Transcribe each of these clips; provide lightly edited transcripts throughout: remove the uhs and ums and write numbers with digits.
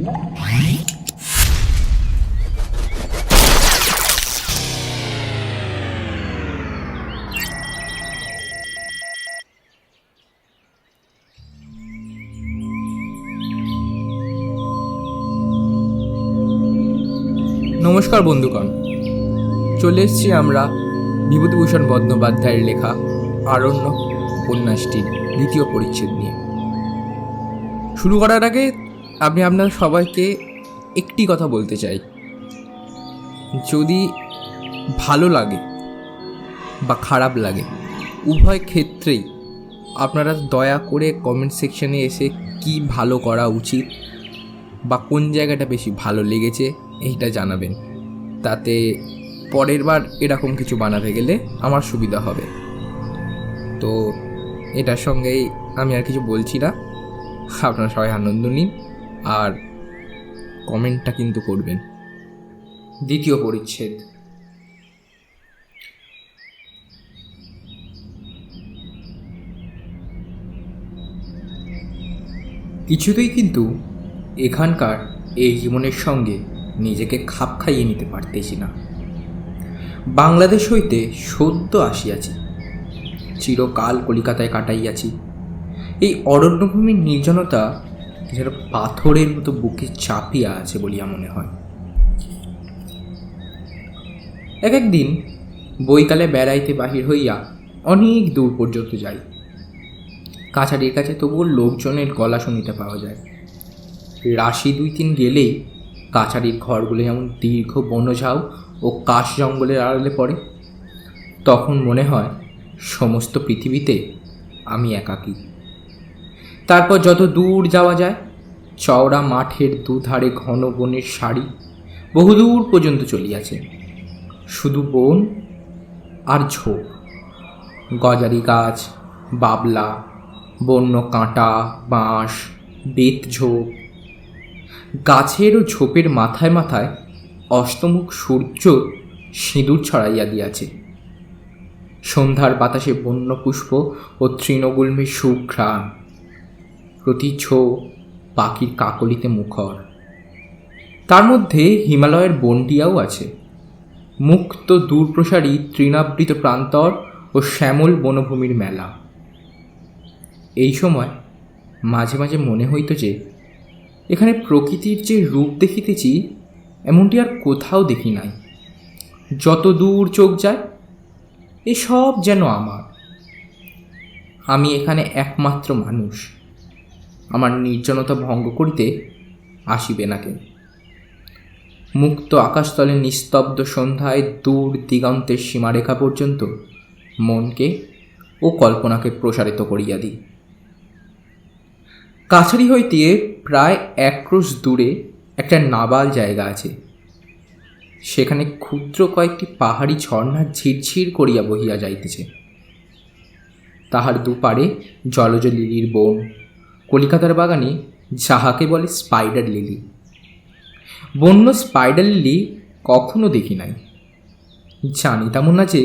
নমস্কার বন্ধুগণ, চলে এসেছি আমরা বিভূতিভূষণ বন্দ্যোপাধ্যায়ের লেখা আরণ্যক উপন্যাসটির দ্বিতীয় পরিচ্ছেদ নিয়ে। শুরু করার আগে আমি আপনাদের সবাইকে একটি কথা বলতে চাই। যদি ভালো লাগে বা খারাপ লাগে, উভয় ক্ষেত্রেই আপনারা দয়া করে কমেন্ট সেকশনে এসে কি ভালো করা উচিত বা কোন জায়গাটা বেশি ভালো লেগেছে এইটা জানাবেন। তাতে পরের বার এরকম কিছু বানাতে গেলে আমার সুবিধা হবে। তো এটার সঙ্গেই আমি আর কিছু বলছি না, আপনারা সবাই আনন্দ নিন আর কমেন্টটা কিন্তু করবেন। দ্বিতীয় পরিচ্ছেদ। কিছুতেই কিন্তু এখানকার এই জীবনের সঙ্গে নিজেকে খাপ খাইয়ে নিতে পারতেছি না। বাংলাদেশ হইতে সদ্য আসিয়াছি, চিরকাল কলিকাতায় কাটাইয়াছি। এই অরণ্যভূমির নির্জনতা যেন পাথরের মতো বুকে চাপিয়া আছে বলিয়া মনে হয়। এক একদিন বৈকালে বেড়াইতে বাহির হইয়া অনেক দূর পর্যন্ত যাই। কাছারির কাছে তবুও লোকজনের গলা শুনিতে পাওয়া যায়। রাশি 2-3 গেলেই কাছারির ঘরগুলো যেমন দীর্ঘ বনঝাউ ও কাশ জঙ্গলের আড়ালে পড়ে। তখন মনে হয় সমস্ত পৃথিবীতে আমি একাকী। তারপর যত দূর যাওয়া যায়, চওড়া মাঠের দুধারে ঘন বনের সারি বহুদূর পর্যন্ত চলিয়াছে। শুধু বন আর ঝোপ, গজারি গাছ, বাবলা, বন্য কাঁটা, বাঁশ, বেত ঝোপ। গাছের ও ঝোপের মাথায় মাথায় অস্তমুখ সূর্য সিঁদুর ছড়াইয়া দিয়াছে। সন্ধ্যার বাতাসে বন্য পুষ্প ও তৃণগুল্মের সুঘ্রাণ, প্রতি ঝোপ পাখির কাকলিতে মুখর। তার মধ্যে হিমালয়ের বনটিয়াও আছে, মুক্ত দূরপ্রসারী তৃণাবৃত প্রান্তর ও শ্যামল বনভূমির মেলা। এই সময় মাঝে মাঝে মনে হইত যে এখানে প্রকৃতির যে রূপ দেখিতেছি এমনটি আর কোথাও দেখি নাই। যত দূর চোখ যায় এসব যেন আমার। আমি এখানে একমাত্র মানুষ। আমার নির্জনতা ভঙ্গ করিতে আসিবে না কেন। মুক্ত আকাশতলে নিস্তব্ধ সন্ধ্যায় দূর দিগন্তের সীমারেখা পর্যন্ত মনকে ও কল্পনাকে প্রসারিত করিয়া দিই। কাছারি হইতে প্রায় 1 ক্রোশ দূরে একটা নাবাল জায়গা আছে। সেখানে ক্ষুদ্র কয়েকটি পাহাড়ি ঝর্ণা ঝিরঝির করিয়া বহিয়া যাইতেছে। তাহার দুপারে জলজ লিলির বন, কলিকাতার বাগানে যাহাকে বলে স্পাইডার লিলি। বন্য স্পাইডার লিলি কখনো দেখি নাই। জানিতামও না যে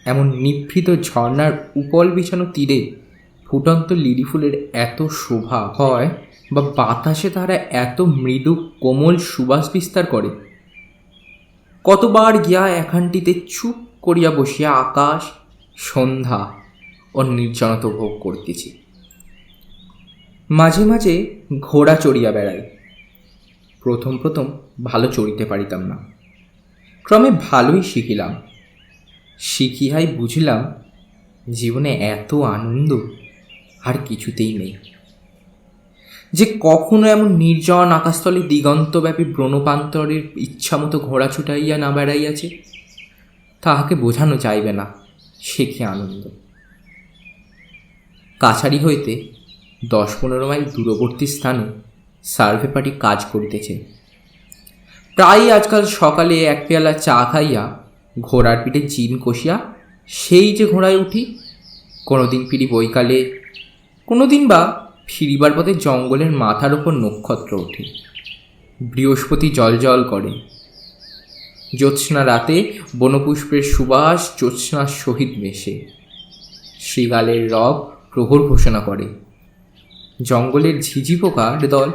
এমন নিভৃত ঝর্ণার উপল বিছানো তীরে ফুটন্ত লিলি ফুলের এত শোভা হয় বা বাতাসে তারা এত মৃদু কোমল সুবাস বিস্তার করে। কতবার গিয়া এখানটিতে চুপ করিয়া বসিয়া আকাশ, সন্ধ্যা ও নির্জনতা ভোগ করতেছি। মাঝে মাঝে ঘোড়া চড়িয়া বেড়াই। প্রথম প্রথম ভালো চড়িতে পারিতাম না, ক্রমে ভালোই শিখিলাম। শিখিয়াই বুঝিলাম জীবনে এত আনন্দ আর কিছুতেই নেই। যে কখনো এমন নির্জন আকাশতলে দিগন্তব্যাপী ব্রণপ্রান্তরের ইচ্ছামতো ঘোড়া ছুটাইয়া না বেড়াইয়াছে, তাহাকে বোঝানো যাইবে না সে কি আনন্দ। কাছারি হইতে 10-15 মাইল দূরবর্তী স্থানে সার্ভে পার্টি কাজ করিতেছে। প্রায় আজকাল সকালে 1 পেয়ালা চা খাইয়া ঘোড়ার পিঠে জিন কষিয়া সেই যে ঘোড়ায় উঠি। কোনোদিন ফিরি বৈকালে, কোনোদিন বা ফিরিবার পথে জঙ্গলের মাথার ওপর নক্ষত্র ওঠে, বৃহস্পতি জল করে। জ্যোৎস্না রাতে বনপুষ্পের সুবাস জ্যোৎস্নার সহিত মেশে। শৃগালের রব প্রহর ঘোষণা করে। জঙ্গলের ঝিঝি পোকার দল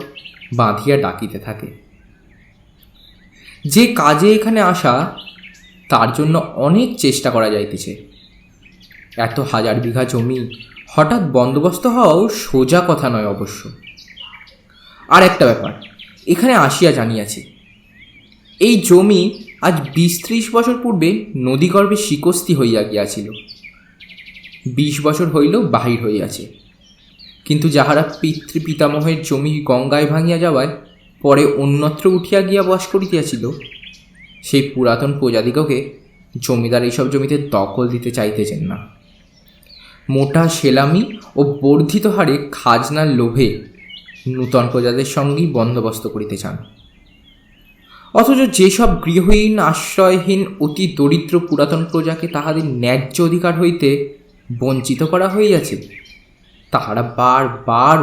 বাঁধিয়া ডাকিতে থাকে। যে কাজে এখানে আসা তার জন্য অনেক চেষ্টা করা যাইতেছে। এত হাজার বিঘা জমি হঠাৎ বন্দোবস্ত হওয়াও সোজা কথা নয় অবশ্য। আর একটা ব্যাপার এখানে আসিয়া জানিয়াছি, এই জমি আজ 20-30 বছর পূর্বে নদীগর্ভে শিকস্তি হইয়া গিয়াছিল। 20 বছর হইল বাহির হইয়াছে, কিন্তু যাহারা পিতৃপিতামহের জমি গঙ্গায় ভাঙিয়া যাওয়ায় পরে অন্যত্র উঠিয়া গিয়া বাস করিতেছিল, সেই পুরাতন প্রজাদিগকে জমিদার এইসব জমিতে দখল দিতে চাইতেছেন না। মোটা সেলামি ও বর্ধিত হারে খাজনার লোভে নূতন প্রজাদের সঙ্গেই বন্দোবস্ত করিতে চান। অথচ যেসব গৃহহীন আশ্রয়হীন অতি দরিদ্র পুরাতন প্রজাকে তাহাদের ন্যায্য অধিকার হইতে বঞ্চিত করা হইয়াছে, তাহারা বারবার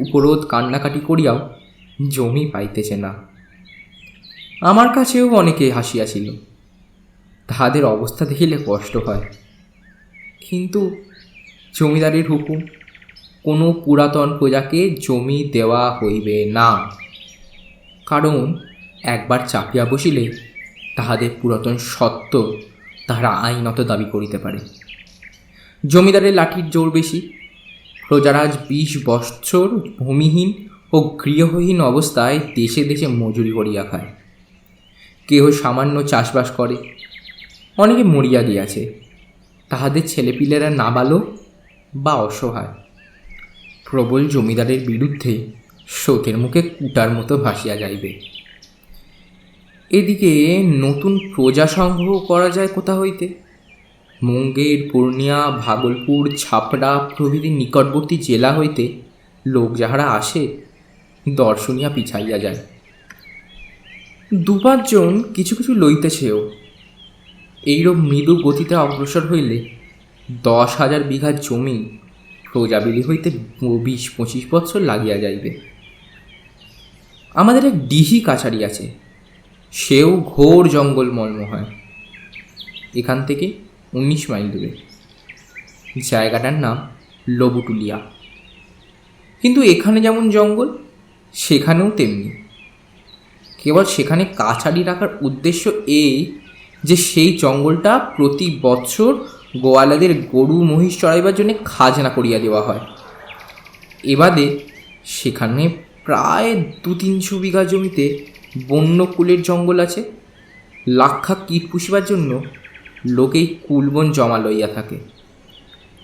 উপরোধ কান্নাকাটি করিয়াও জমি পাইতেছে না। আমার কাছেও অনেকে হাসিয়াছিল, তাহাদের অবস্থা দেখিলে কষ্ট হয়। কিন্তু জমিদারের হুকুম, কোনো পুরাতন প্রজাকে জমি দেওয়া হইবে না, কারণ একবার চাপিয়া বসিলে তাহাদের পুরাতন সত্ত্ব তাহারা আইনত দাবি করিতে পারে। জমিদারের লাঠির জোর বেশি। প্রজারা আজ 20 বৎসর ভূমিহীন ও গৃহহীন অবস্থায় দেশে দেশে মজুরি করিয়া খায়। কেহ সামান্য চাষবাস করে, অনেকে মরিয়া গিয়াছে, তাহাদের ছেলেপিলেরা নাবালক বা অসহায়। প্রবল জমিদারের বিরুদ্ধে স্রোতের মুখে কুটার মতো ভাসিয়া যাইবে। এদিকে নতুন প্রজা সংগ্রহ করা যায় কোথা হইতে? মুঙ্গের, পূর্ণিয়া, ভাগলপুর, ছাপড়া প্রভৃতি নিকটবর্তী জেলা হইতে লোক যাহারা আসে, দর্শনিয়া পিছাইয়া যায়। 2-5 জন কিছু কিছু লইতেছেও। এইরূপ মৃদু গতিতে অগ্রসর হইলে 10,000 বিঘা জমি প্রজাবিলি হইতে 20-25 বৎসর লাগিয়া যাইবে। আমাদের এক ডিহি কাছারি আছে, সেও ঘোর জঙ্গল মলময়। এখান থেকে 19 মাইল দূরে। জায়গাটার নাম লবুটুলিয়া। কিন্তু এখানে যেমন জঙ্গল, সেখানেও তেমনি। কেবল সেখানে কাছারি রাখার উদ্দেশ্য এই যে সেই জঙ্গলটা প্রতি বৎসর গোয়ালাদের গরু মহিষ চড়াইবার জন্য খাজনা করিয়া দেওয়া হয়। এবাদে সেখানে প্রায় 200-300 বিঘা জমিতে বন্যকুলের জঙ্গল আছে। লাক্ষা কীট পুষিবার জন্য লোকেই কুলবন জমা লইয়া থাকে।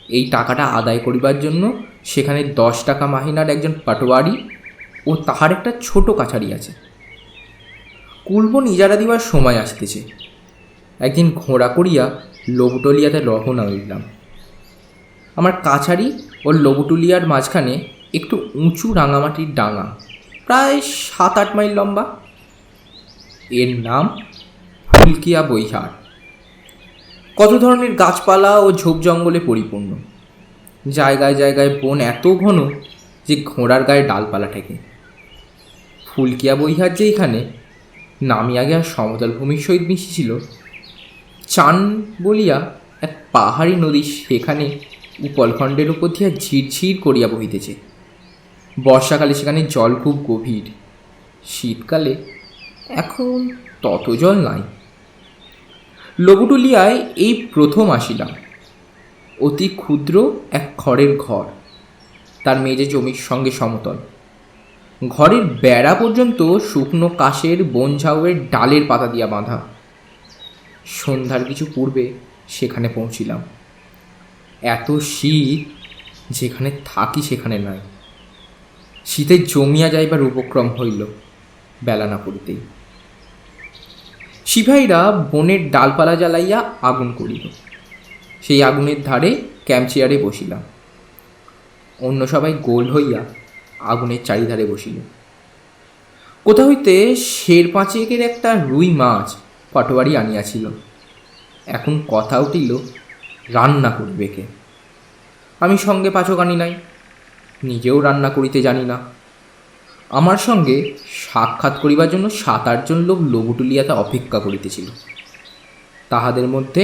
এই টাকাটা আদায় করিবার জন্য সেখানে 10 টাকা মাহিনার একজন পাটোয়ারি ও তাহার একটা ছোট কাছারি আছে। কুলবন ইজারা দিবার সময় আসতেছে। একদিন ঘোড়া করিয়া লবুটুলিয়াতে রওনা হইলাম। আমার কাছারি ও লবুটুলিয়ার মাঝখানে একটু উঁচু রাঙামাটির ডাঙা, প্রায় 7-8 মাইল লম্বা। এর নাম ফুলকিয়া বৈহার। কত ধরনের গাছপালা ও ঝোপ জঙ্গলে পরিপূর্ণ। জায়গায় জায়গায় বন এত ঘন যে ঘোড়ার গায়ে ডালপালা ঠেকে। ফুলকিয়া বৈহার যে এখানে নামিয়া গিয়া সমতল ভূমির সহিত মিশিছিল, চান বলিয়া এক পাহাড়ি নদী সেখানে উপলখণ্ডের উপর দিয়া ঝিরঝির করিয়া বহিতেছে। বর্ষাকালে সেখানে জল খুব গভীর, শীতকালে এখন তত জল নাই। লবুটুলিয়ায় এই প্রথম আসিলাম। অতি ক্ষুদ্র এক খড়ের ঘর, তার মেঝে জমির সঙ্গে সমতল। ঘরের বেড়া পর্যন্ত শুকনো কাশের বন ঝাউয়ের ডালের পাতা দিয়া বাঁধা। সন্ধ্যার কিছু পূর্বে সেখানে পৌঁছিলাম। এত শীত, যেখানে থাকি সেখানে নাই। শীতে জমিয়া যাইবার উপক্রম হইল বেলা না পড়িতেই। সিপাহীরা বনের ডালপালা জ্বালাইয়া আগুন করিল। সেই আগুনের ধারে ক্যাম্প চেয়ারে বসিলাম। অন্য সবাই গোল হইয়া আগুনের চারিধারে বসিল। কোথা হইতে 1.5 একটা রুই মাছ পাটোয়ারি আনিয়াছিল। এখন কথা উঠিল রান্না করিবে কে। আমি সঙ্গে পাচক আনি নাই, নিজেও রান্না করিতে জানি না। আমার সঙ্গে সাক্ষাৎ করিবার জন্য 7-8 জন লোক লবুটুলিয়াতে অপেক্ষা করিতেছিল। তাহাদের মধ্যে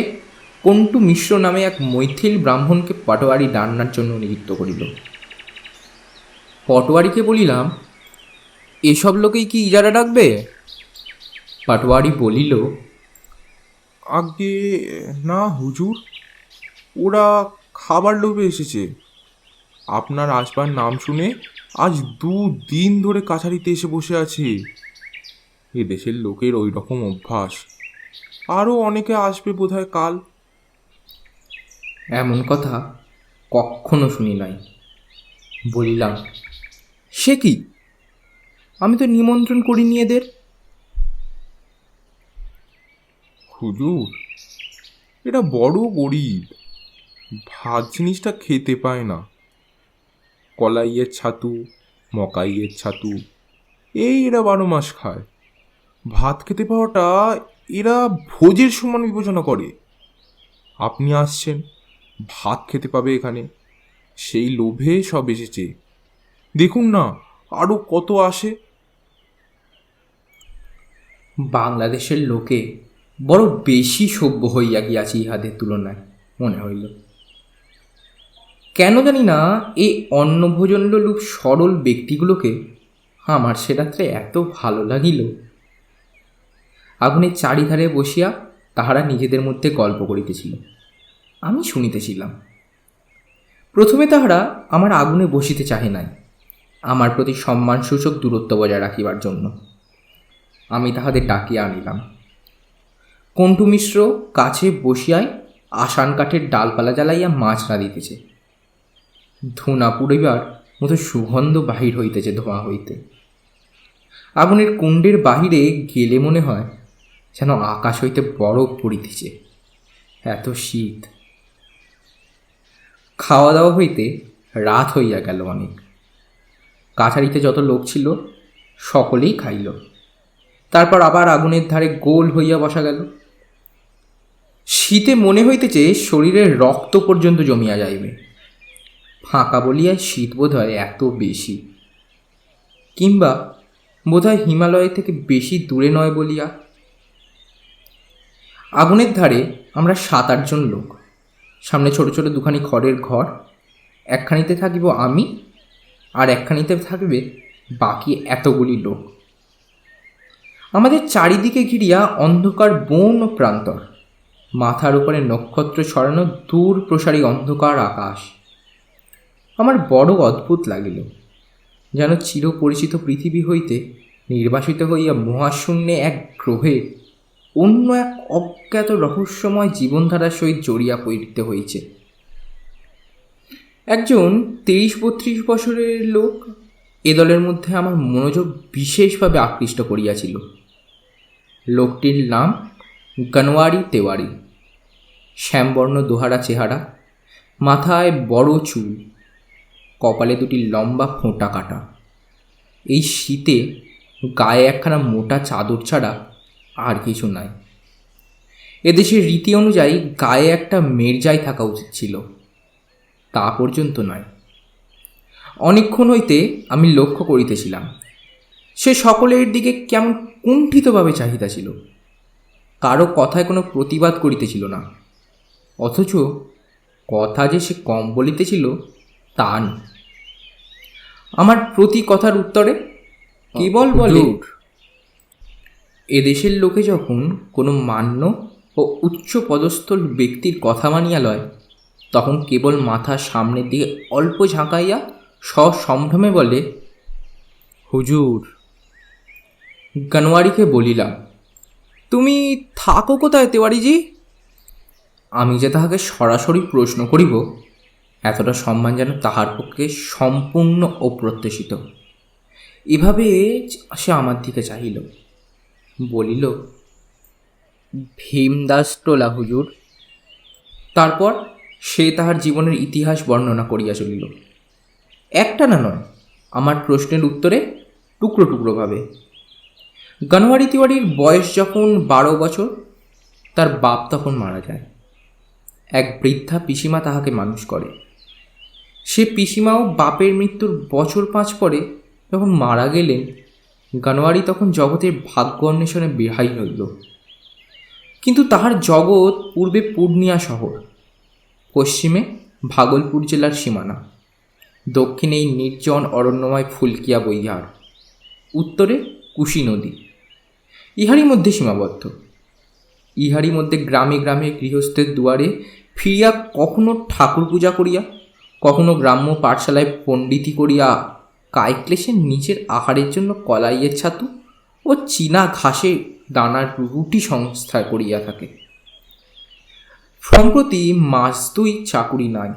কন্টু মিশ্র নামে এক মৈথিল ব্রাহ্মণকে পাটোয়ারি রান্নার জন্য নিযুক্ত করিল। পটোয়ারিকে বলিলাম, এসব লোকেই কি ইজারা ডাকবে? পাটোয়ারি বলিল, আগে না হুজুর, ওরা খাবার লোভে এসেছে। আপনার আসবার নাম শুনে আজ 2 দিন ধরে কাছারিতে এসে বসে আছে। এদেশের লোকের ওই রকম অভ্যাস। আরও অনেকে আসবে বোধহয় কাল। এমন কথা কখনো শুনি নাই। বলিলাম, সে কি? আমি তো নিমন্ত্রণ করিনি এদের। হুজুর, এরা বড় গরিব, ভাত জিনিসটা খেতে পায় না। কলাইয়ের ছাতু, মকাইয়ের ছাতু এই এরা 12 মাস খায়। ভাত খেতে পাওয়াটা এরা ভোজের সমান বিবেচনা করে। আপনি আসছেন, ভাত খেতে পাবে এখানে, সেই লোভে সব এসেছে। দেখুন না, আরও কত আসে। বাংলাদেশের লোকে বড় বেশি সভ্য হইয়া গিয়াছে ইহাদের তুলনায় মনে হইল। কেন জানি না এই অন্নভোজনলোলুপ সরল ব্যক্তিগুলোকে আমার সে রাত্রে এত ভালো লাগিল। আগুনের চারিধারে বসিয়া তাহারা নিজেদের মধ্যে গল্প করিতেছিল, আমি শুনিতেছিলাম। প্রথমে তাহারা আমার আগুনে বসিতে চাহে নাই, আমার প্রতি সম্মানসূচক দূরত্ব বজায় রাখিবার জন্য। আমি তাহাদের ডাকিয়া আনিলাম। কণ্ঠু মিশ্র কাছে বসিয়ায় আসান কাঠের ডালপালা জ্বালাইয়া মাছ রাঁধিতেছে। ধুনা পুড়িবার মতো সুগন্ধ বাহির হইতেছে ধোঁয়া হইতে। আগুনের কুণ্ডের বাহিরে গেলে মনে হয় যেন আকাশ হইতে বরফ পড়িতেছে, এত শীত। খাওয়া দাওয়া হইতে রাত হইয়া গেল অনেক। কাছারিতে যত লোক ছিল সকলেই খাইল। তারপর আবার আগুনের ধারে গোল হইয়া বসা গেল। শীতে মনে হইতেছে শরীরের রক্ত পর্যন্ত জমিয়া যাইবে। ফাঁকা বলিয়া শীত বোধ হয় এত বেশি, কিংবা বোধ হয় হিমালয় থেকে বেশি দূরে নয় বলিয়া। আগুনের ধারে আমরা 7-8 জন লোক। সামনে ছোট ছোট দুখানি খড়ের ঘর, একখানিতে থাকিব আমি, আর একখানিতে থাকিবে বাকি এতগুলি লোক। আমাদের চারিদিকে ঘিরিয়া অন্ধকার বন ও প্রান্তর, মাথার উপরে নক্ষত্র ছড়ানো দূর প্রসারী অন্ধকার আকাশ। আমার বড় অদ্ভুত লাগিল, যেন চিরপরিচিত পৃথিবী হইতে নির্বাসিত হইয়া মহাশূন্যে এক গ্রহে অন্য এক অজ্ঞাত রহস্যময় জীবনধারার সহিত জড়িয়া পড়িতে হইছে। একজন 23-32 বছরের লোক এ দলের মধ্যে আমার মনোযোগ বিশেষভাবে আকৃষ্ট করিয়াছিল। লোকটির নাম গানোয়ারি তেওয়ারি। শ্যামবর্ণ দোহারা চেহারা, মাথায় বড় চুল, কপালে 2টি লম্বা ফোঁটা কাটা। এই শীতে গায়ে একখানা মোটা চাদর ছাড়া আর কিছু নাই। এদেশের রীতি অনুযায়ী গায়ে একটা মেরজাই থাকা উচিত ছিল, তা পর্যন্ত নয়। অনেকক্ষণ হইতে আমি লক্ষ্য করিতেছিলাম, সে সকলের দিকে কেমন কুণ্ঠিতভাবে চাহিতেছিল। কারো কথায় কোনো প্রতিবাদ করিতেছিল না, অথচ কথা যে সে কম বলিতেছিল তা নয়। আমার প্রতি কথার উত্তরে কেবল বলে, এদেশের লোকে যখন কোনো মান্য ও উচ্চ পদস্থ ব্যক্তির কথা মানিয়া লয়, তখন কেবল মাথা সামনের দিকে অল্প ঝাঁকাইয়া সসম্ভ্রমে বলে, হুজুর। গানোয়ারিকে বলিলাম, তুমি থাকো কোথায় তেওয়ারিজি? আমি যে তাহাকে সরাসরি প্রশ্ন করিব এতটা সম্মান যেন তাহার পক্ষে সম্পূর্ণ অপ্রত্যাশিত। এভাবে সে আমার দিকে চাহিল, বলিল, ভীমদাস টোলা হুজুর। তারপর সে তাহার জীবনের ইতিহাস বর্ণনা করিয়া চলিল, একটা না নয়, আমার প্রশ্নের উত্তরে টুকরো টুকরোভাবে। গানোয়ারি তিওয়ারির বয়স যখন 12 বছর, তার বাপ তখন মারা যায়। এক বৃদ্ধা পিসিমা তাহাকে মানুষ করে। সে পিসিমাও বাপের মৃত্যুর বছর 5 পরে যখন মারা গেলেন, গানোয়ারি তখন জগতের ভাগ্য অন্বেষণে বেহাই হইল। কিন্তু তাহার জগৎ পূর্বে পূর্ণিয়া শহর, পশ্চিমে ভাগলপুর জেলার সীমানা, দক্ষিণে এই নির্জন অরণ্যময় ফুলকিয়া বৈহার। উত্তরে কুশি নদী। ইহারই মধ্যে সীমাবদ্ধ। ইহারই মধ্যে গ্রামে গ্রামে গৃহস্থের দুয়ারে ফিরিয়া কখনো ঠাকুর পূজা করিয়া, কখনো গ্রাম্য পাঠশালায় পণ্ডিতি করিয়া কায়ক্লেশের নিচের আহারের জন্য কলাইয়ের ছাতু ও চীনা ঘাসে দানার রুটি সংস্থা করিয়া থাকে। সম্প্রতি মাস 2 চাকুরি নাই।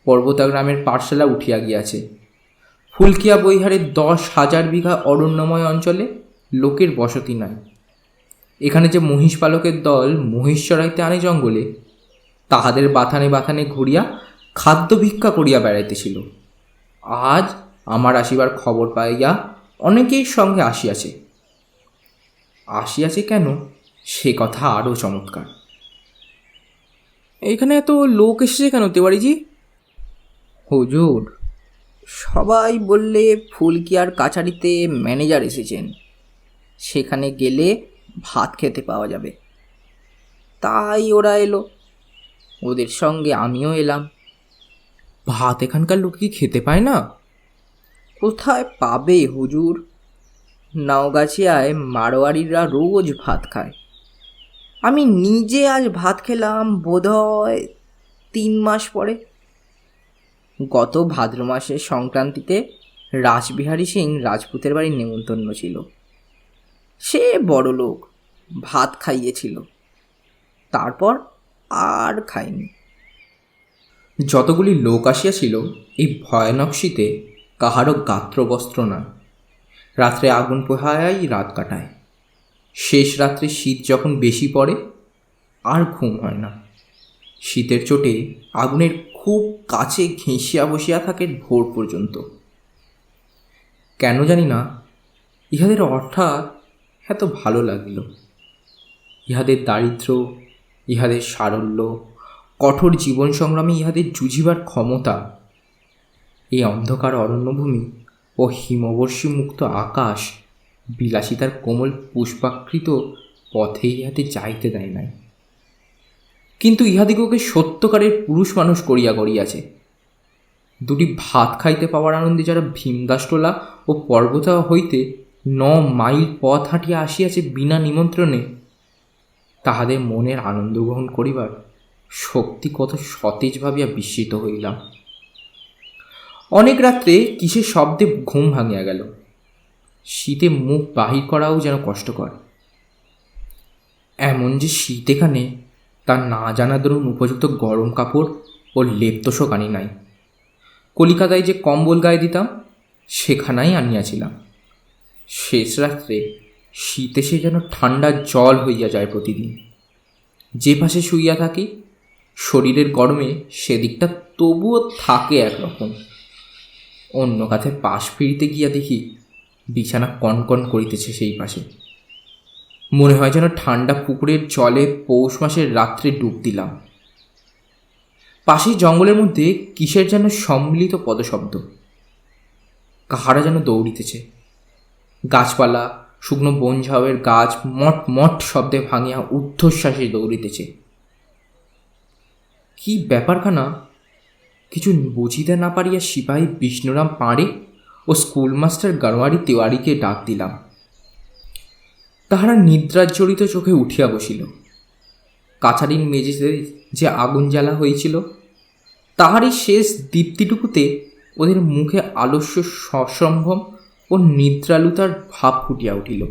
পর্বতা গ্রামের পাঠশালা উঠিয়া গিয়াছে। ফুলকিয়া বৈহারের 10,000 বিঘা অরণ্যময় অঞ্চলে লোকের বসতি নাই। এখানে যে মহিষ পালকের দল মহিষ চড়াইতে আনে জঙ্গলে, তাহাদের বাথানে বাথানে ঘুরিয়া খাদ্য ভিক্ষা করিয়া বেড়াইতেছিল। আজ আমার আসিবার খবর পাইয়া অনেকেই সঙ্গে আসিয়াছে কেন, সে কথা আরও চমৎকার। এখানে এত লোক এসেছে কেন তেওয়ারিজি? হুজুর, সবাই বললে ফুলকিয়ার কাছারিতে ম্যানেজার এসেছেন, সেখানে গেলে ভাত খেতে পাওয়া যাবে, তাই ওরা এলো। ওদের সঙ্গে আমিও এলাম। ভাত এখানকার লোক কি খেতে পায় না? কোথায় পাবে হুজুর? নওগাছিয়ায় মারোয়ারিরা রোজ ভাত খায়। আমি নিজে আজ ভাত খেলাম বোধহয় 3 মাস পরে। গত ভাদ্র মাসের সংক্রান্তিতে রাসবিহারী সিং রাজপুতের বাড়ির নেমন্তন্ন ছিল। সে বড় লোক, ভাত খাইয়েছিল, তারপর আর খাইনি। যতগুলি লোক আসিয়াছিল এই ভয়ানক শীতে কাহারও গাত্রবস্ত্র না। রাত্রে আগুন পোহায়াই রাত কাটায়। শেষ রাত্রে শীত যখন বেশি পড়ে আর ঘুম হয় না। শীতের চোটে আগুনের খুব কাছে ঘেঁষিয়া বসিয়া থাকে ভোর পর্যন্ত। কেন জানি না ইহাদের অর্থাৎ এত ভালো লাগিল। ইহাদের দারিদ্র, ইহাদের সারল্য, কঠোর জীবন সংগ্রামে ইহাদের জুঝিবার ক্ষমতা, এই অন্ধকার অরণ্যভূমি ও হিমবর্ষী মুক্ত আকাশ বিলাসিতার কোমল পুষ্পাকৃত পথে ইহাদের যাইতে দেয় নাই। কিন্তু ইহাদিগকে সত্যকারের পুরুষ মানুষ করিয়া গড়িয়াছে। 2টি ভাত খাইতে পাওয়ার আনন্দে যারা ভীমদাসটোলা ও পর্বতা হইতে 9 মাইল পথ হাঁটিয়া আসিয়াছে বিনা নিমন্ত্রণে, তাহাদের মনের আনন্দ গ্রহণ করিবার শক্তি কত সতেজ ভাবিয়া বিস্মিত হইলাম। অনেক রাত্রে কিসের শব্দে ঘুম ভাঙিয়া গেল। শীতে মুখ বাহির করাও যেন কষ্টকর। এমন যে শীত এখানে, তা না জানা ধরুন উপযুক্ত গরম কাপড় ও লেপতোষক আনি নাই। কলিকাতায় যে কম্বল গায়ে দিতাম, সেখানাই আনিয়াছিলাম। শেষ রাত্রে শীতে সে যেন ঠান্ডা জল হইয়া যায় প্রতিদিন। যে পাশে শুইয়া থাকি, শরীরের গরমে সেদিকটা তবুও থাকে একরকম। অন্য কাছে পাশ ফিরিতে গিয়া দেখি বিছানা কনকন করিতেছে সেই পাশে। মনে হয় যেন ঠান্ডা পুকুরের জলে পৌষ মাসের রাত্রে ডুব দিলাম। পাশেই জঙ্গলের মধ্যে কিসের যেন সম্মিলিত পদশব্দ। কাহারা যেন দৌড়িতেছে। গাছপালা, শুকনো বন ঝাউয়ের গাছ মট মট শব্দে ভাঙিয়া ঊর্ধ্বশ্বাসে দৌড়িতেছে। কি ব্যাপারখানা কিছু বুঝিতে না পারিয়া সিপাহী বিষ্ণুরাম পাঁড়ে ও স্কুলমাস্টার গানোয়ারি তেওয়ারিকে ডাক দিলাম। তাহারা নিদ্রাজড়িত চোখে উঠিয়া বসিল। কাছারির মেঝেতে যে আগুন জ্বালা হয়েছিল, তাহারই শেষ দীপ্তিটুকুতে ওদের মুখে আলস্য সসম্ভ্রম ও নিদ্রালুতার ভাব ফুটিয়া উঠিল।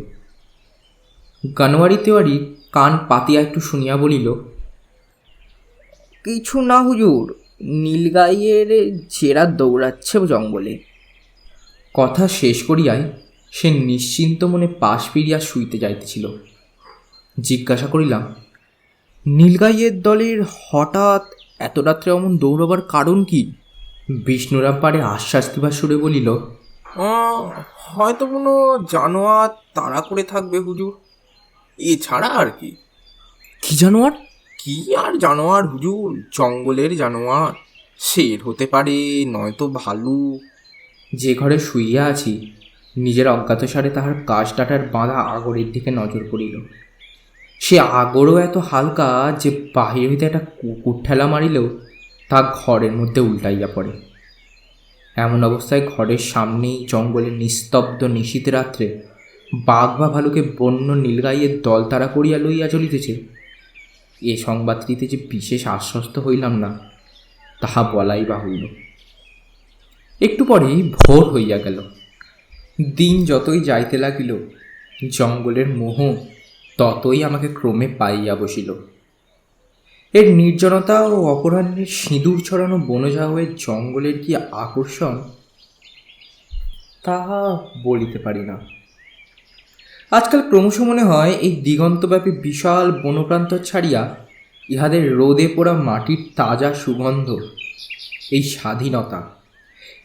গানোয়ারি তেওয়ারি কান পাতিয়া একটু শুনিয়া বলিল, কিছু না হুজুর, নীলগাইয়ের জেরা দৌড়াচ্ছে জঙ্গলে। কথা শেষ করিয়াই সে নিশ্চিন্ত মনে পাশ ফিরিয়া শুইতে যাইতেছিল। জিজ্ঞাসা করিলাম, নীলগাইয়ের দলের হঠাৎ এত রাত্রে অমন দৌড়বার কারণ কি? বিষ্ণুরাম পাড়ে আশ্বাস দিবার সুরে বলিল, হয়তো কোনো জানোয়ার তাড়া করে থাকবে হুজুর, এছাড়া আর কি। কি জানোয়ার? কি আর জানোয়ার হুজুর, জঙ্গলের জানোয়ার। শের হতে পারে, নয়তো ভালু। যে ঘরে শুইয়া আছি, নিজের অজ্ঞাতসারে তাহার কাশ ডাটার বাঁধা আগরের দিকে নজর পড়িল। সে আগরও এত হালকা যে বাহির হইতে একটা কুকুর ঠেলা মারিলেও তা ঘরের মধ্যে উল্টাইয়া পড়ে। এমন অবস্থায় ঘরের সামনেই জঙ্গলের নিস্তব্ধ নিশীথ রাত্রে বাঘ বা ভালুকে বন্য নীলগাইয়ের দল তারা করিয়া লইয়া চলিতেছে, এ সংবাদটিতে যে বিশেষ আশ্বস্ত হইলাম না তাহা বলাই বাহুল্য। একটু পরেই ভোর হইয়া গেল। দিন যতই যাইতে লাগিল, জঙ্গলের মোহ ততই আমাকে ক্রমে পাইয়া বসিল। এর নির্জনতা ও অপরাহ্নের সিঁদুর ছড়ানো বনঝাউয়ের জঙ্গলের কি আকর্ষণ, তাহা বলিতে পারি না। আজকাল ক্রমশ মনে হয় এই দিগন্তব্যাপী বিশাল বনপ্রান্ত ছাড়িয়া ইহাদের রোদে পোড়া মাটির তাজা সুগন্ধ, এই স্বাধীনতা,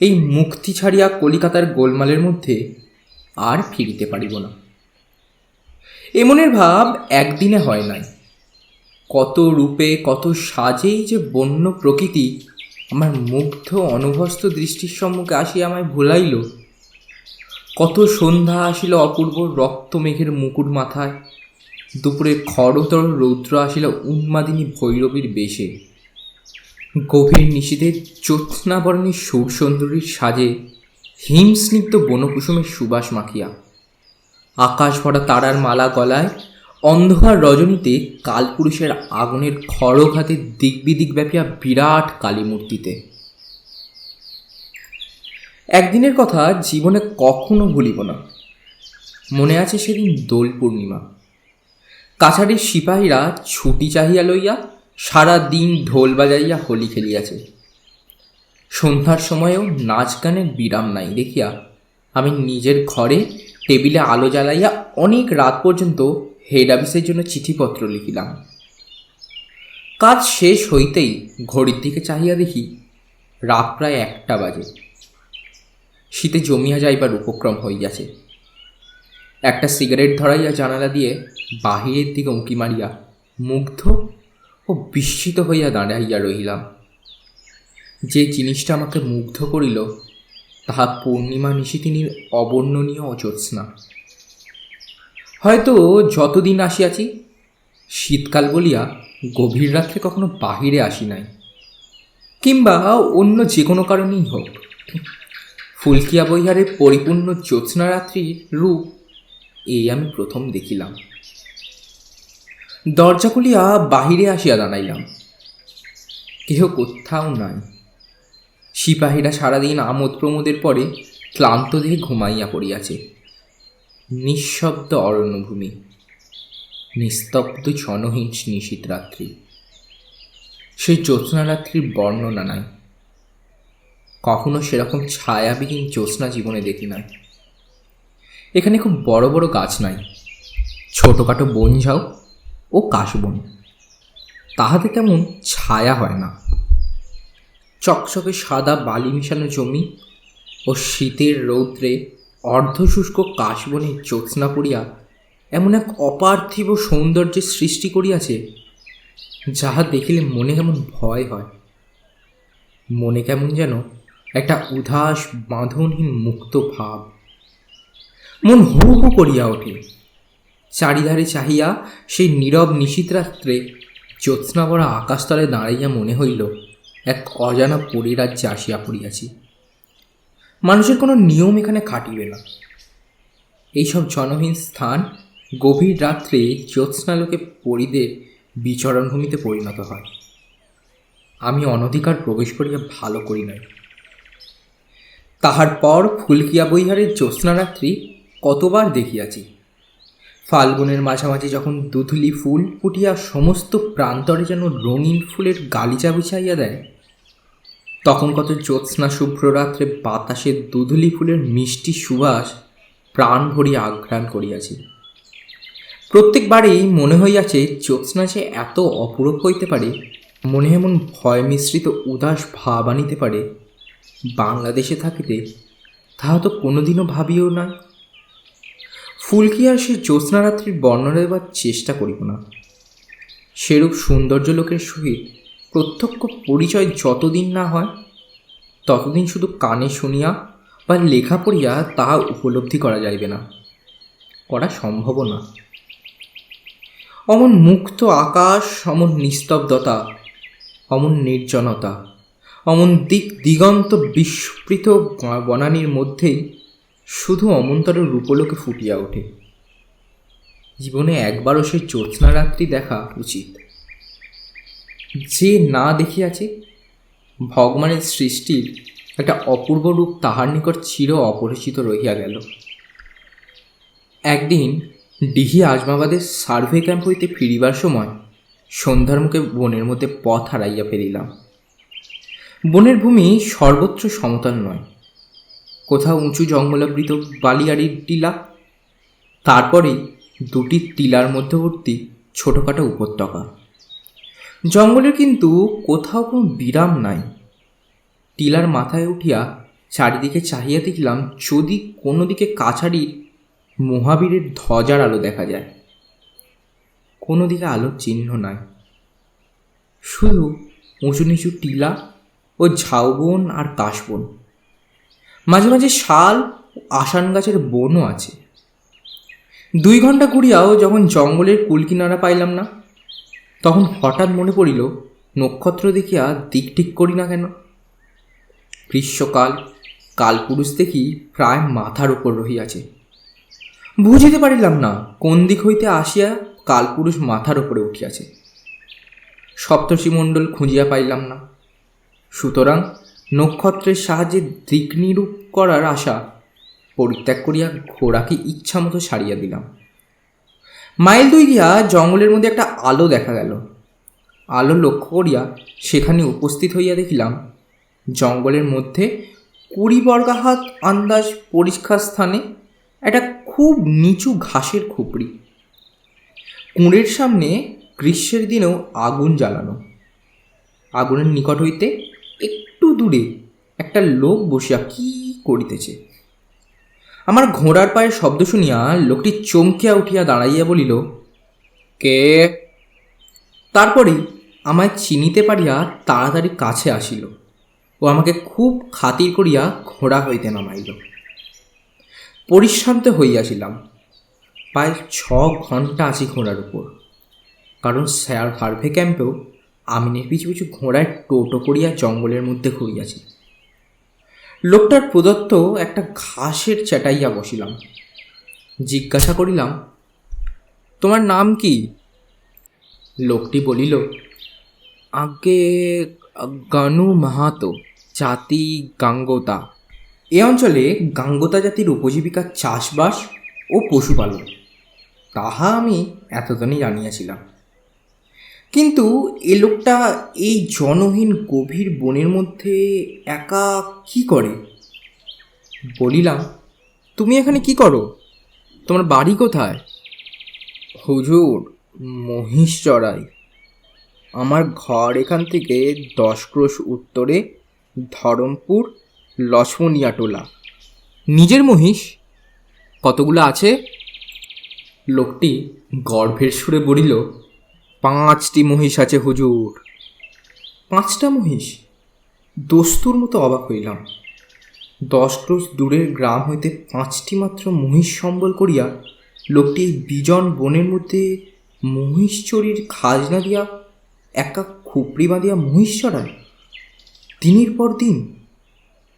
এই মুক্তি ছাড়িয়া কলিকাতার গোলমালের মধ্যে আর ফিরিতে পারিব না। এমনের ভাব একদিনে হয় নাই। কত রূপে কত সাজেই যে বন্য প্রকৃতি আমার মুগ্ধ অনভ্যস্ত দৃষ্টির সম্মুখে আসিয়া আমায় ভুলাইল। কত সন্ধ্যা আসিল অপূর্ব রক্ত মেঘের মুকুট মাথায়, দুপুরে খড়তর রৌদ্র আসিল উন্মাদিনী ভৈরবীর বেশে, গভীর নিশীথে জ্যোৎস্নাবরণী সুরসুন্দরীর সাজে হিমস্নিগ্ধ বনকুসুমের সুবাস মাখিয়া, আকাশ ভরা তারার মালা গলায়, অন্ধকার রজনীতে কালপুরুষের আগুনের খড়গ হাতে দিকবিদিক ব্যাপিয়া বিরাট কালীমূর্তিতে। একদিনের কথা জীবনে কখনো ভুলিব না। মনে আছে সেদিন দোল পূর্ণিমা। কাছারির সিপাহীরা ছুটি চাহিয়া লইয়া সারা দিন ঢোল বাজাইয়া হোলি খেলিয়াছে। সন্ধ্যার সময়েও নাচ গানের বিরাম নাই দেখিয়া আমি নিজের ঘরে টেবিলে আলো জ্বালাইয়া অনেক রাত পর্যন্ত হেড অফিসের জন্য চিঠিপত্র লিখিলাম। কাজ শেষ হইতেই ঘড়ির দিকে চাহিয়া দেখি রাত প্রায় 1টা বাজে। শীতে জমিয়া যাইবার উপক্রম হইয়াছে। একটা সিগারেট ধরাইয়া জানালা দিয়ে বাহিরের দিকে উঁকি মারিয়া মুগ্ধ ও বিস্মিত হইয়া দাঁড়াইয়া রহিলাম। যে জিনিসটা আমাকে মুগ্ধ করিল তাহা পূর্ণিমা নিশীথিনীর অবর্ণনীয় জ্যোৎস্না। হয়তো যতদিন আসিয়াছি শীতকাল বলিয়া গভীর রাত্রে কখনো বাহিরে আসি নাই, কিংবা অন্য যে কোনো কারণেই হোক, ফুলকিয়া বৈহারের পরিপূর্ণ জ্যোৎস্না রাত্রির রূপ এই আমি প্রথম দেখিলাম। দরজা খুলিয়া বাহিরে আসিয়া দাঁড়াইলাম। কেহ কোথাও নাই। সিপাহীরা সারাদিন আমোদ প্রমোদের পরে ক্লান্ত দেহে ঘুমাইয়া পড়িয়াছে। নিঃশব্দ অরণ্যভূমি, নিস্তব্ধ জনহীন নিশীথ রাত্রি। সেই জ্যোৎস্না রাত্রির বর্ণনা নাই। কখনো সেরকম ছায়াবিহীন জ্যোৎস্না জীবনে দেখি নাই। এখানে খুব বড় বড় গাছ নাই, ছোটোখাটো বনঝাউ ও কাশবন, তাহাতে তেমন ছায়া হয় না। চকচকে সাদা বালি মিশানো জমি ও শীতের রৌদ্রে অর্ধশুষ্ক কাশবনে জ্যোৎস্না পড়িয়া এমন এক অপার্থিব সৌন্দর্যের সৃষ্টি করিয়াছে, যাহা দেখিলে মনে কেমন ভয় হয়। মনে কেমন যেন একটা উদাস বাঁধনহীন মুক্ত ভাব। মন হু হু করিয়া ওঠে। চারিধারে চাহিয়া সেই নীরব নিশীথ রাত্রে জ্যোৎস্না ভরা আকাশতলে দাঁড়াইয়া মনে হইল এক অজানা পরিরাজ্যে আসিয়া পড়িয়াছি। মানুষের কোনো নিয়ম এখানে খাটিবে না। এইসব জনহীন স্থান গভীর রাত্রে জ্যোৎস্নালোকে পরিদের বিচরণভূমিতে পরিণত হয়। আমি অনধিকার প্রবেশ করিয়া ভালো করি নাই। তাহার পর ফুলকিয়া বৈহারের জ্যোৎস্না রাত্রি কতবার দেখিয়াছি। ফাল্গুনের মাঝামাঝি যখন দুধুলি ফুল ফুটিয়া সমস্ত প্রান্তরে যেন রঙিন ফুলের গালিচা বিছাইয়া দেয়, তখন কত জ্যোৎস্না শুভ্র রাত্রে বাতাসে দুধুলি ফুলের মিষ্টি সুবাস প্রাণ ভরিয়া আঘ্রাণ করিয়াছি। প্রত্যেকবারেই মনে হইয়াছে জ্যোৎস্না যে এত অপূরূপ হইতে পারে, মনে এমন ভয় মিশ্রিত উদাস ভাব আনিতে পারে, বাংলাদেশে থাকিতে তাহা তো কোনোদিনও ভাবিও না। ফুলকিয়ার সে জ্যোৎস্না রাত্রির বর্ণনা দেবার চেষ্টা করিব না। সেরূপ সৌন্দর্য লোকের সহিত প্রত্যক্ষ পরিচয় যতদিন না হয়, ততদিন শুধু কানে শুনিয়া বা লেখা পড়িয়া তাহা উপলব্ধি করা যাইবে না, করা সম্ভব না। অমন মুক্ত আকাশ, অমন নিস্তব্ধতা, অমন নির্জনতা, অমন দিগন্ত বিস্মৃত বনানীর মধ্যেই শুধু অমন্তর রূপলোকে ফুটিয়া ওঠে। জীবনে একবারও সেই জ্যোৎস্না রাত্রি দেখা উচিত। যে না দেখিয়াছে ভগবানের সৃষ্টির একটা অপূর্ব রূপ তাহার নিকট চির অপরিচিত রহিয়া গেল। একদিন ডিহি আজমাবাদের সার্ভে ক্যাম্প হইতে ফিরিবার সময় সন্ধ্যার মুখে বনের মধ্যে পথ হারাইয়া ফেলিলাম। বনের ভূমি সর্বত্র সমতল নয়, কোথাও উঁচু জঙ্গলাবৃত বালিয়াড়ির টিলা, তারপরে দুটি টিলার মধ্যবর্তী ছোটোখাটো উপত্যকা। জঙ্গলের কিন্তু কোথাও কোনো বিরাম নাই। টিলার মাথায় উঠিয়া চারিদিকে চাহিয়া দেখলাম যদি কোনো দিকে কাছাড়ির মহাবীরের ধ্বজার আলো দেখা যায়। কোনো দিকে আলোর চিহ্ন নাই, শুধু উঁচু নিচু টিলা ও ঝাউবন আর কাশবন, মাঝে মাঝে শাল ও আসান গাছের বনও আছে। 2 ঘন্টা ঘুরিয়াও যখন জঙ্গলের কুলকিনারা পাইলাম না, তখন হঠাৎ মনে পড়িল নক্ষত্র দেখিয়া দিক ঠিক করি না কেন। গ্রীষ্মকাল কালপুরুষ দেখি প্রায় মাথার উপর রহিয়াছে। বুঝিতে পারিলাম না কোন দিক হইতে আসিয়া কালপুরুষ মাথার উপরে উঠিয়াছে। সপ্তর্ষিমণ্ডল খুঁজিয়া পাইলাম না, সুতরাং নক্ষত্রের সাহায্যে দিক নিরূপ করার আশা পরিত্যাগ করিয়া ঘোড়াকে ইচ্ছা মতো ছাড়িয়া দিলাম। মাইল 2 গিয়া জঙ্গলের মধ্যে একটা আলো দেখা গেল। আলো লক্ষ্য করিয়া সেখানে উপস্থিত হইয়া দেখিলাম জঙ্গলের মধ্যে 20 বর্গাহাত আন্দাজ পরিষ্কার স্থানে একটা খুব নিচু ঘাসের খুপড়ি। কুঁড়ের সামনে গ্রীষ্মের দিনেও আগুন জ্বালানো। আগুনের নিকট হইতে একটু দূরে একটা লোক বসিয়া কি করিতেছে। আমার ঘোড়ার পায়ের শব্দ শুনিয়া লোকটি চমকিয়া উঠিয়া দাঁড়াইয়া বলিল, কে? তারপরেই আমায় চিনিতে পারিয়া তাড়াতাড়ি কাছে আসিল ও আমাকে খুব খাতির করিয়া ঘোড়া হইতে নামাইল। পরিশ্রান্ত হইয়াছিলাম, প্রায় 6 ঘন্টা আছি ঘোড়ার উপর, কারণ সার্ভে ক্যাম্পেও আমিনের পিছু পিছু ঘোড়ায় টোটো করিয়া জঙ্গলের মধ্যে ঘুরিয়াছি। লোকটার প্রদত্ত একটা ঘাসের চাটাইয়া বসিলাম। জিজ্ঞাসা করিলাম, তোমার নাম কি? লোকটি বলিল, আগে গানু মাহাতো, জাতি গাঙ্গোতা। এ অঞ্চলে গাঙ্গোতা জাতির উপজীবিকা চাষবাস ও পশুপালন, তাহা আমি এতদিনই জানিয়াছিলাম। কিন্তু এ লোকটা এই জনহীন গভীর বনের মধ্যে একা কি করে? বলিলাম, তুমি এখানে কি করো? তোমার বাড়ি কোথায়? হুজুর, মহিষ চড়াই। আমার ঘর এখান থেকে 10 ক্রোশ উত্তরে ধরমপুর লক্ষ্মণিয়া টোলা। নিজের মহিষ কতগুলো আছে? লোকটি গর্ভের সুরে বলিল, 5টি মহিষ আছে হুজুর। 5টা মহিষ? দস্তুর মতো অবাক হইলাম। 10 ক্রোশ দূরের গ্রাম হইতে 5টি মাত্র মহিষ সম্বল করিয়া লোকটি বিজন বনের মধ্যে মহিষ চড়ির খাজনা দিয়া একা খুপড়ি বাঁধিয়া মহিষ চড়ায়। দিনের পর দিন,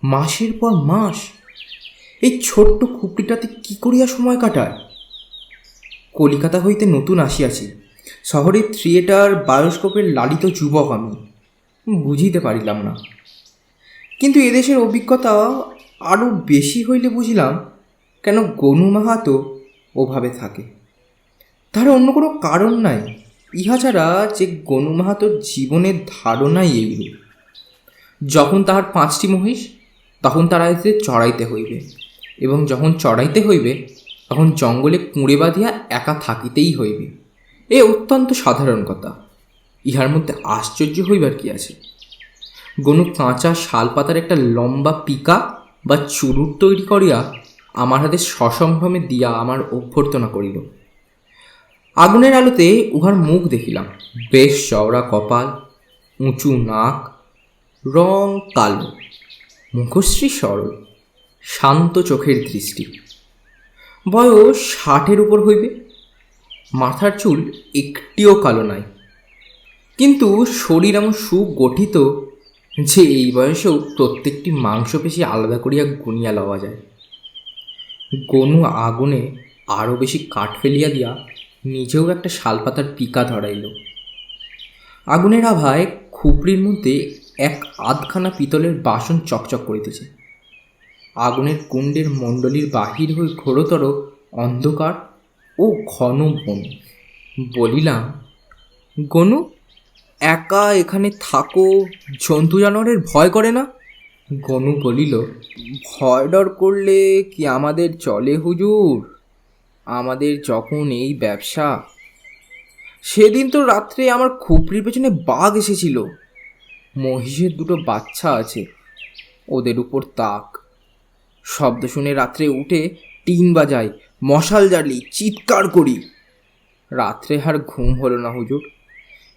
মাসের পর মাস এই ছোট্ট খুপড়িটাতে কি করিয়া সময় কাটায়? কলিকাতা হইতে নতুন আসিয়াছি, শহরের থিয়েটার বায়োস্কোপের লালিত যুবক আমি, বুঝিতে পারিলাম না। কিন্তু এদেশের অভিজ্ঞতা আরও বেশি হইলে বুঝিলাম কেন গনু মাহাতো ওভাবে থাকে। তার অন্য কোনো কারণ নাই, ইহা ছাড়া যে গনু মাহাতোর জীবনের ধারণাই এইরূপ। যখন তাহার 5টি মহিষ, তখন তারা এতে চড়াইতে হইবে, এবং যখন চড়াইতে হইবে তখন জঙ্গলে কুঁড়ে বাঁধিয়া একা থাকিতেই হইবে। এ অত্যন্ত সাধারণ কথা, ইহার মধ্যে আশ্চর্য হইবার কি আছে? গনু কাঁচা শাল পাতার একটা লম্বা পিকা বা চুরুট তৈরি করিয়া আমার হাতে সসম্ভ্রমে দিয়া আমার অভ্যর্থনা করিল। আগুনের আলোতে উহার মুখ দেখিলাম, বেশ চওড়া কপাল, উঁচু নাক, রং কালো, মুখশ্রী সরল, শান্ত চোখের দৃষ্টি। বয়স 60-এর উপর হইবে। মাথার চুল একটিও কালো নাই, কিন্তু শরীর এমন সুগঠিত যে এই বয়সেও প্রত্যেকটি মাংসপেশি আলাদা করিয়া গুনিয়া লওয়া যায়। গনু আগুনে আরও বেশি কাঠ ফেলিয়া দিয়া নিজেও একটা শালপাতার পিকা ধরাইল। আগুনের আভায় খুপড়ির মধ্যে এক আধখানা পিতলের বাসন চকচক করিতেছে। আগুনের কুণ্ডের মণ্ডলীর বাহির হয়ে ঘোরতর অন্ধকার ও ঘন বন। বলিলাম, গনু, একা এখানে থাকো, জন্তু জানোয়ারের ভয় করে না? গনু বলিল, ভয় ডর করলে কি আমাদের চলে হুজুর? আমাদের যখন এই ব্যবসা। সেদিন তো রাত্রে আমার খুপড়ির পেছনে বাঘ এসেছিল। মহিষের দুটো বাচ্চা আছে, ওদের উপর তাক। শব্দ শুনে রাত্রে উঠে টিন বাজাই, মশাল জ্বালি, চিৎকার করি। রাত্রে আর ঘুম হলো না হুজুর।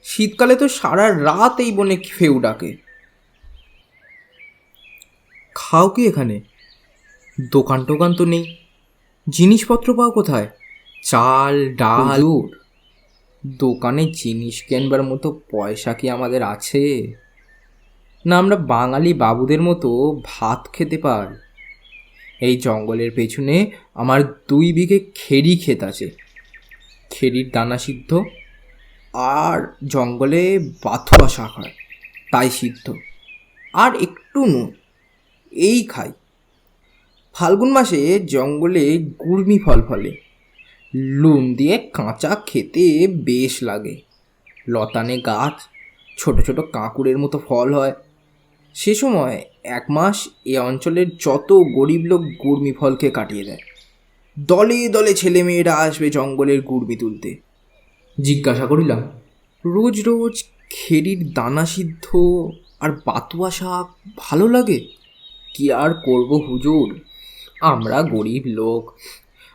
শীতকালে তো সারা রাত এই বনে ফেউ ডাকে। খাও কি এখানে? দোকান টোকান তো নেই, জিনিসপত্র পাও কোথায়? চাল ডাল। দোকানে জিনিস কেনবার মতো পয়সা কি আমাদের আছে? না আমরা বাঙালি বাবুদের মতো ভাত খেতে পাই? এই জঙ্গলের পেছনে আমার 2 বিঘে খেরি ক্ষেত আছে। খেরির দানা সিদ্ধ, আর জঙ্গলে বাথুয়া শাক হয়, তাই সিদ্ধ, আর একটু নুন, এই খাই। ফাল্গুন মাসে জঙ্গলে গুড়মি ফল ফলে, নুন দিয়ে কাঁচা খেতে বেশ লাগে। লতানে গাছ, ছোট ছোট কাঁকুড়ের মতো ফল হয়। সে সময় 1 মাস এ অঞ্চলের যত গরিব লোক গুড়মি ফল খেয়ে কাটিয়ে দেয়। দলে দলে ছেলেমেয়েরা আসবে জঙ্গলের গুড়মি তুলতে। জিজ্ঞাসা করিলাম, রোজ রোজ খেরির দানা সিদ্ধ আর বাতুয়া শাক ভালো লাগে? কি আর করব হুজুর, আমরা গরিব লোক,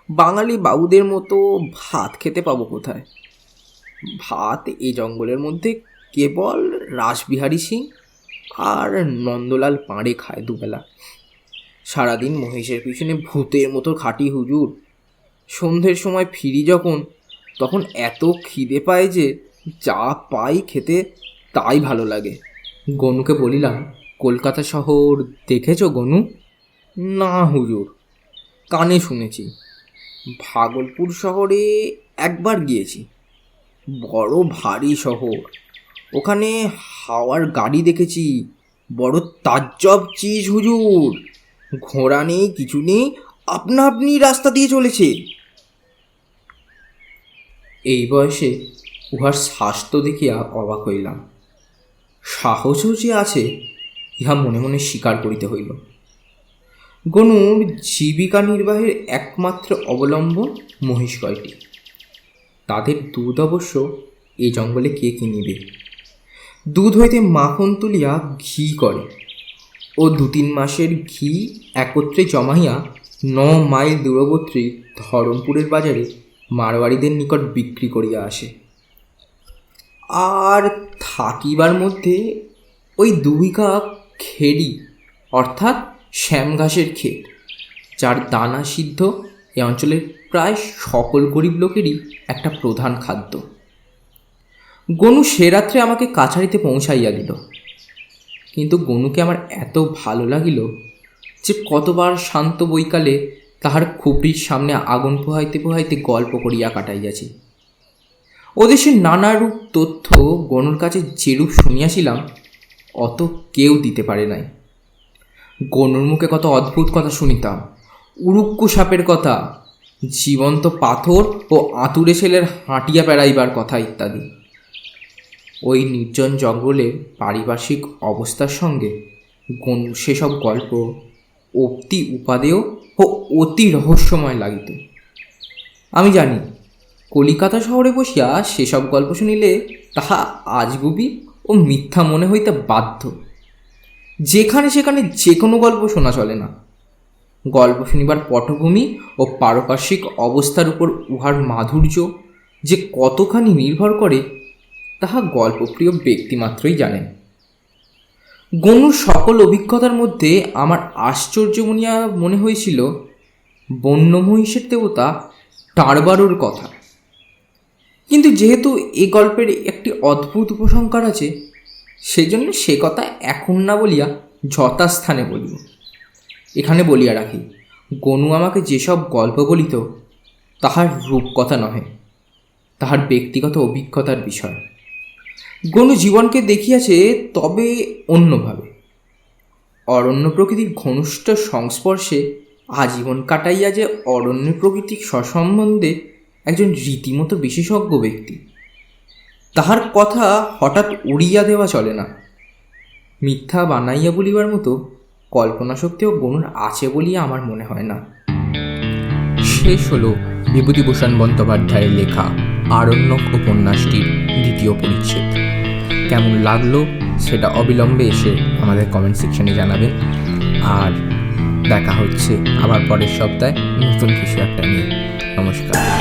বাঙালি বাবুদের মতো ভাত খেতে পাবো কোথায়? ভাত এই জঙ্গলের মধ্যে কেবল রাসবিহারী সিং আর নন্দলাল পাঁড়ে খায় দুবেলা। সারাদিন মহিষের পিছনে ভূতের মতো খাটি হুজুর। সন্ধ্যের সময় ফিরি যখন, তখন এত খিদে পায় যে যা পাই খেতে তাই ভালো লাগে। গনুকে বলিলাম, কলকাতা শহর দেখেছ গনু? না হুজুর, কানে শুনেছি। ভাগলপুর শহরে একবার গিয়েছি, বড় ভারী শহর। ওখানে হাওয়ার গাড়ি দেখেছি, বড় তাজ্জব চিজ হুজুর। ঘোড়া নেই, কিছু নেই, আপনা আপনি রাস্তা দিয়ে চলেছে। এই বয়সে উহার স্বাস্থ্য দেখিয়া অবাক হইলাম। সাহসও যে আছে ইহা মনে মনে স্বীকার করিতে হইল। গনুর জীবিকা নির্বাহের একমাত্র অবলম্বন মহিষ কয়টি। তাদের দুধ অবশ্য এই জঙ্গলে কে কিনিবে? দুধ হইতে মাখন তুলিয়া ঘি করে, ও 2-3 মাসের ঘি একত্রে জমাইয়া 9 মাইল দূরবর্তী ধরমপুরের বাজারে মারোয়ারিদের নিকট বিক্রি করিয়া আসে। আর থাকিবার মধ্যে ওই 2 বিঘা খেরি, অর্থাৎ শ্যাম ঘাসের ক্ষেত, যার দানা সিদ্ধ এ অঞ্চলের প্রায় সকল গরিব লোকেরই একটা প্রধান খাদ্য। গনু সে রাত্রে আমাকে কাছারিতে পৌঁছাইয়া দিল, কিন্তু গনুকে আমার এত ভালো লাগিল যে কতবার শান্ত বৈকালে তাহার খুপড়ির সামনে আগুন পোহাইতে পোহাইতে গল্প করিয়া কাটাইয়াছি। ওদেশের নানারূপ তথ্য গনুর কাছে যেরূপ শুনিয়াছিলাম অত কেউ দিতে পারে নাই। গনুর মুখে কত অদ্ভুত কথা শুনিতাম, উড়ুক্কু সাপের কথা, জীবন্ত পাথর ও আতুরে ছেলের হাঁটিয়া বেড়াইবার কথা ইত্যাদি। ওই নির্জন জঙ্গলের পারিপার্শ্বিক অবস্থার সঙ্গে গনুর সেসব গল্প অতি উপাদেয় ও অতি রহস্যময় লাগিত। আমি জানি কলিকাতা শহরে বসিয়া সেসব গল্প শুনিলে তাহা আজগুবি ও মিথ্যা মনে হইতে বাধ্য। যেখানে সেখানে যে কোনো গল্প শোনা চলে না। গল্প শুনিবার পটভূমি ও পারিপার্শ্বিক অবস্থার উপর উহার মাধুর্য যে কতখানি নির্ভর করে তাহা গল্পপ্রিয় ব্যক্তিমাত্রই জানেন। গনুর সকল অভিজ্ঞতার মধ্যে আমার আশ্চর্য মনে হয়েছিল বন্য মহিষের দেবতা টারবারুর কথা। কিন্তু যেহেতু এ গল্পের একটি অদ্ভুত উপসংহার আছে, সেই জন্য সে কথা এখন না বলিয়া যথাস্থানে বলি। এখানে বলিয়া রাখি, গনু আমাকে যেসব গল্প বলিত তাহার রূপকথা নহে, তাহার ব্যক্তিগত অভিজ্ঞতার বিষয়। গনু জীবনকে দেখিয়াছে, তবে অন্যভাবে। অরণ্য প্রকৃতির ঘনিষ্ঠ সংস্পর্শে আজীবন কাটাইয়া যে অরণ্য প্রকৃতির সসম্বন্ধে একজন রীতিমতো বিশেষজ্ঞ ব্যক্তি, তাহার কথা হঠাৎ উড়িয়া দেওয়া চলে না। মিথ্যা বানাইয়া বলিবার মতো কল্পনা শক্তিও গনুর আছে বলিয়া আমার মনে হয় না। শেষ হলো বিভূতিভূষণ বন্দ্যোপাধ্যায়ের লেখা আরণ্যক উপন্যাসটির দ্বিতীয় পরিচ্ছেদ। কেমন লাগলো সেটা অবিলম্বে এসে আমাদের কমেন্ট সেকশনে জানাবেন। আর দেখা হচ্ছে আবার পরের সপ্তাহে নতুন কিছু একটা নিয়ে। নমস্কার।